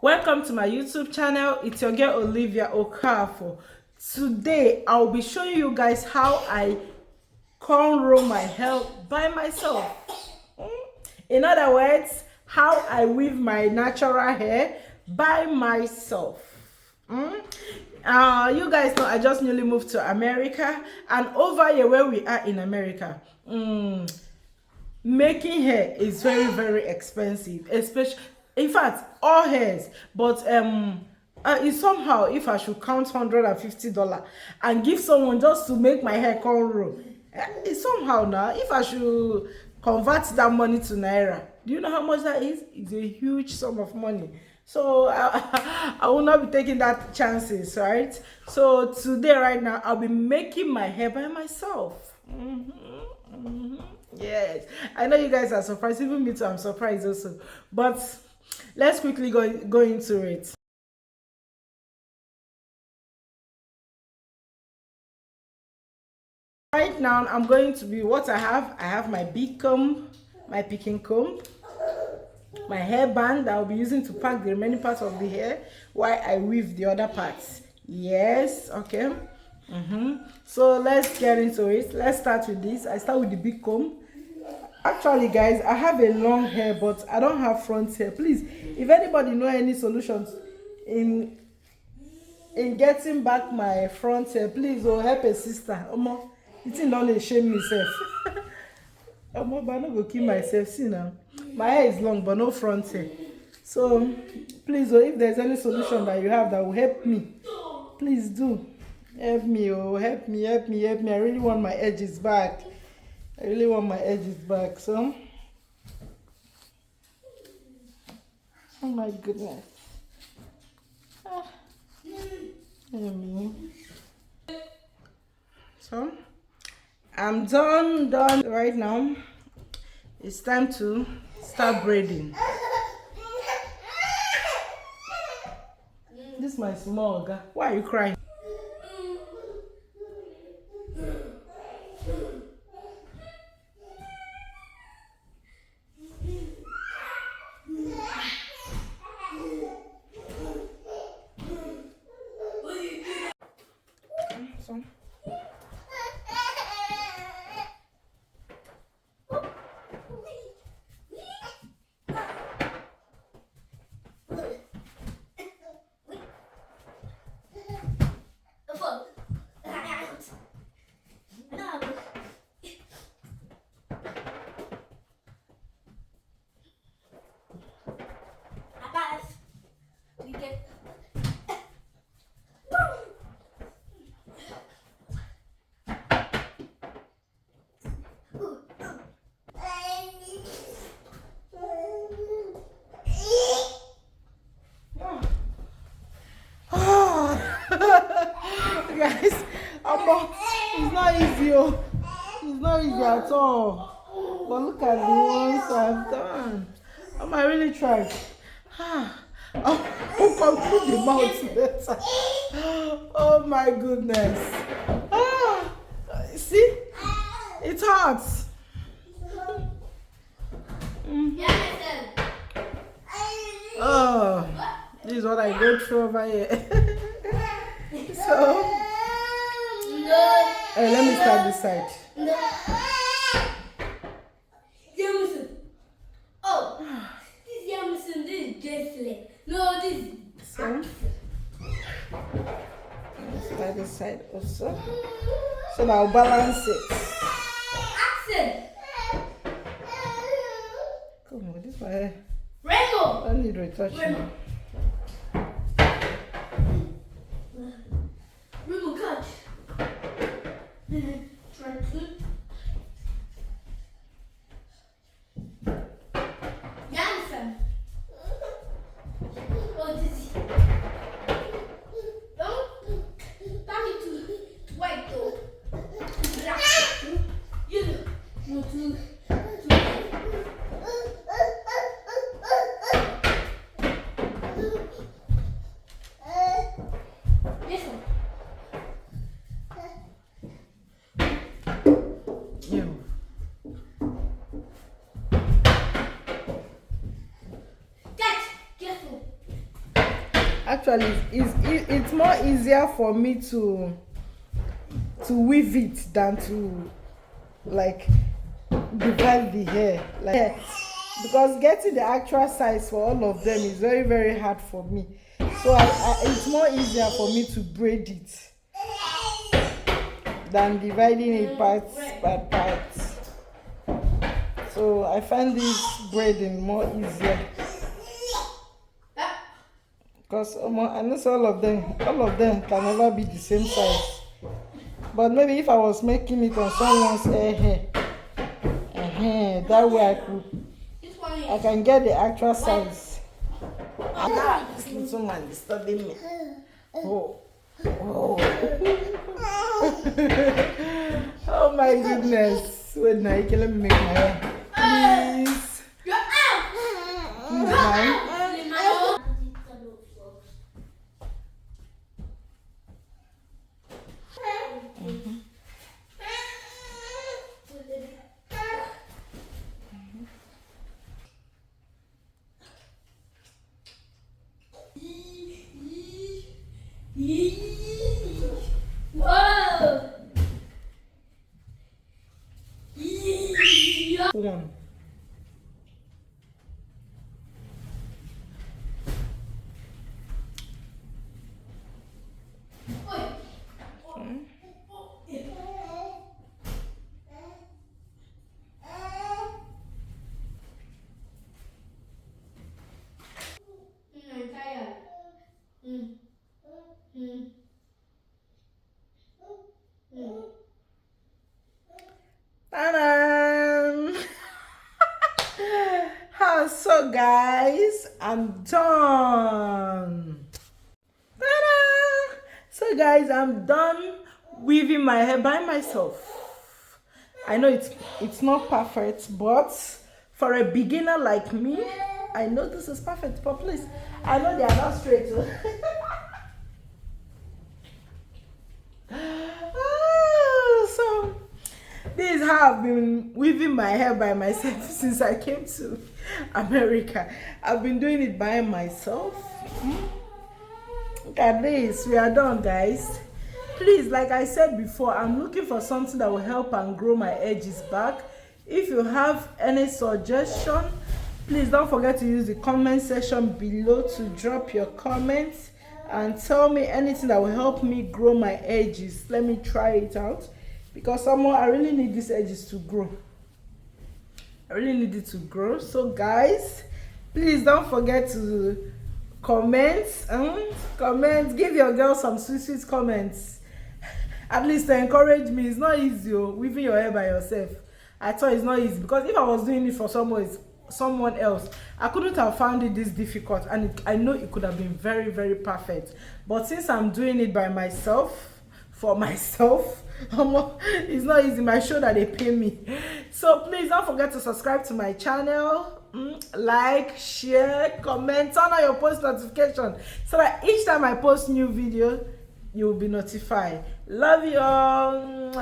Welcome to my YouTube channel. It's your girl Olivia Okafor. Today I'll be showing you guys how I cornrow my hair by myself. In other words, how I weave my natural hair by myself. You guys know I just newly moved to America, and over here where we are in America, making hair is very expensive, especially, in fact, all hairs. But it's somehow, if I should count $150 and give someone just to make my hair cornrow, it's somehow now, if I should convert that money to naira, do you know how much that is? It's a huge sum of money. So I will not be taking that chances, right? So today, right now, I'll be making my hair by myself. Yes, I know you guys are surprised. Even me too, I'm surprised also. But let's quickly go into it. Right now, I'm going to be what I have my big comb, my picking comb, my hairband that I'll be using to pack the remaining parts of the hair while I weave the other parts. Yes, okay. So let's get into it. Let's start with this. I start with the big comb. Actually, guys, I have a long hair, but I don't have front hair. Please, if anybody know any solutions in getting back my front hair, please, oh, help a sister. Omo, it don't shame myself. Omo, but I no go kill myself. See now, my hair is long, but no front hair. So please, oh, if there's any solution that you have that will help me, please do help me. Oh, help me. I really want my edges back. So, oh my goodness. So, I'm done right now. It's time to start braiding. This is my small girl. Why are you crying? Guys, it's not easy. It's not easy at all. But look at the ones I've done. I really tried. I'll conclude the mouth better. Oh my goodness. See? It hurts. Oh, this is what I go through over here. So, let me start this side. So, start this side also. So now I'll balance it. Come on, this is my hair. I need retouching. Actually, it's more easier for me to weave it than to like divide the hair, like, because getting the actual size for all of them is very, very hard for me. So it's more easier for me to braid it than dividing it parts by parts. So I find this braiding more easier, because I know all of them can never be the same size. But maybe if I was making it on someone's hair, that way I can get the actual size. This little man disturbing me. Oh. Oh my goodness. Wait now, you can let me make my hair. Please. Please, man. One. Ta-da! So guys, I'm done. Ta-da! So guys, I'm done weaving my hair by myself. I know it's not perfect, but for a beginner like me, I know this is perfect. But please, I know they are not straight. So this is how I've been weaving my hair by myself since I came to America. I've been doing it by myself. Look at this. We are done, guys. Please, like I said before, I'm looking for something that will help and grow my edges back. If you have any suggestion, please don't forget to use the comment section below to drop your comments and tell me anything that will help me grow my edges. Let me try it out, because somehow I really need these edges to grow. I really need it to grow. So guys, please don't forget to comment. Give your girl some sweet comments, at least to encourage me. It's not easy weaving your hair by yourself. I thought it's not easy, because if I was doing it for someone else, I couldn't have found it this difficult, and I know it could have been very, very perfect. But since I'm doing it by myself, for myself, it's not easy. My show that they pay me. So please don't forget to subscribe to my channel, like, share, comment, turn on your post notification so that each time I post new video, you will be notified. Love you all.